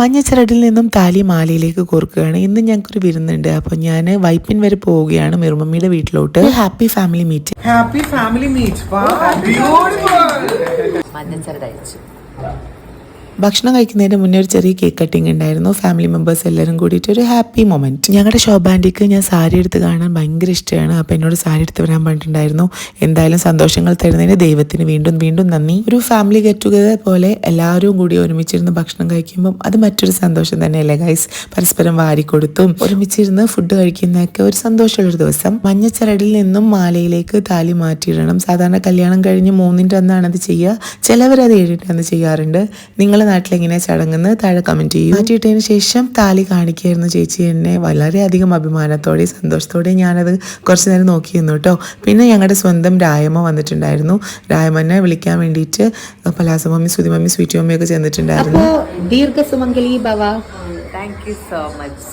മഞ്ഞച്ചരടിൽ നിന്നും താലി മാലയിലേക്ക് കോർക്കുകയാണ്. ഇന്ന് ഞങ്ങൾക്കൊരു വിരുന്നുണ്ട്. അപ്പോൾ ഞാൻ വൈപ്പിൻ വരെ പോവുകയാണ് മിറുമമ്മിയുടെ വീട്ടിലോട്ട്. Happy family meet. Happy family meet. മഞ്ഞച്ചരട് അയച്ചു. ഭക്ഷണം കഴിക്കുന്നതിന് മുന്നേ ഒരു ചെറിയ കേക്ക് കട്ടിങ് ഉണ്ടായിരുന്നു. ഫാമിലി മെമ്പേഴ്സ് എല്ലാവരും കൂടിയിട്ട് ഒരു ഹാപ്പി മൊമെന്റ്. ഞങ്ങളുടെ ശോഭാൻറ്റിക്ക് ഞാൻ സാരി എടുത്ത് കാണാൻ ഭയങ്കര ഇഷ്ടമാണ്. അപ്പോൾ എന്നോട് സാരി എടുത്ത് വരാൻ പറഞ്ഞിട്ടുണ്ടായിരുന്നു. എന്തായാലും സന്തോഷങ്ങൾ തരുന്നതിന് ദൈവത്തിന് വീണ്ടും വീണ്ടും നന്ദി. ഒരു ഫാമിലി ഗെറ്റ് ടുഗദർ പോലെ എല്ലാവരും കൂടി ഒരുമിച്ചിരുന്ന് ഭക്ഷണം കഴിക്കുമ്പം അത് മറ്റൊരു സന്തോഷം തന്നെയല്ലേ ഗൈസ്. പരസ്പരം വാരിക്കൊടുത്തും ഒരുമിച്ചിരുന്ന് ഫുഡ് കഴിക്കുന്നതൊക്കെ ഒരു സന്തോഷമുള്ളൊരു ദിവസം. മഞ്ഞച്ചരടിൽ നിന്നും മാലയിലേക്ക് താലി മാറ്റിയിടണം. സാധാരണ കല്യാണം കഴിഞ്ഞ് 3-ൻ്റെ അന്നാണ് അത് ചെയ്യുക. ചിലവരത് 7-ൻ്റെ അന്ന് ചെയ്യാറുണ്ട്. നിങ്ങളെ നാട്ടിൽ എങ്ങനെ ചടങ്ങെന്ന് താഴെ കമന്റ് ചെയ്യും. മാറ്റിയിട്ടതിന് ശേഷം താലി കാണിക്കായിരുന്നു ചേച്ചി എന്നെ. വളരെയധികം അഭിമാനത്തോടെ സന്തോഷത്തോടെ ഞാനത് കുറച്ച് നേരം നോക്കിയിരുന്നു കേട്ടോ. പിന്നെ ഞങ്ങളുടെ സ്വന്തം രായമ്മ വന്നിട്ടുണ്ടായിരുന്നു. രായമ്മനെ വിളിക്കാൻ വേണ്ടിയിട്ട് പലാസമമ്മി, സുതിമമ്മി, സ്വീറ്റ് മമ്മിയൊക്കെ ചെന്നിട്ടുണ്ടായിരുന്നു. ദീർഘസുമംഗലി ഭവ. Thank you so much.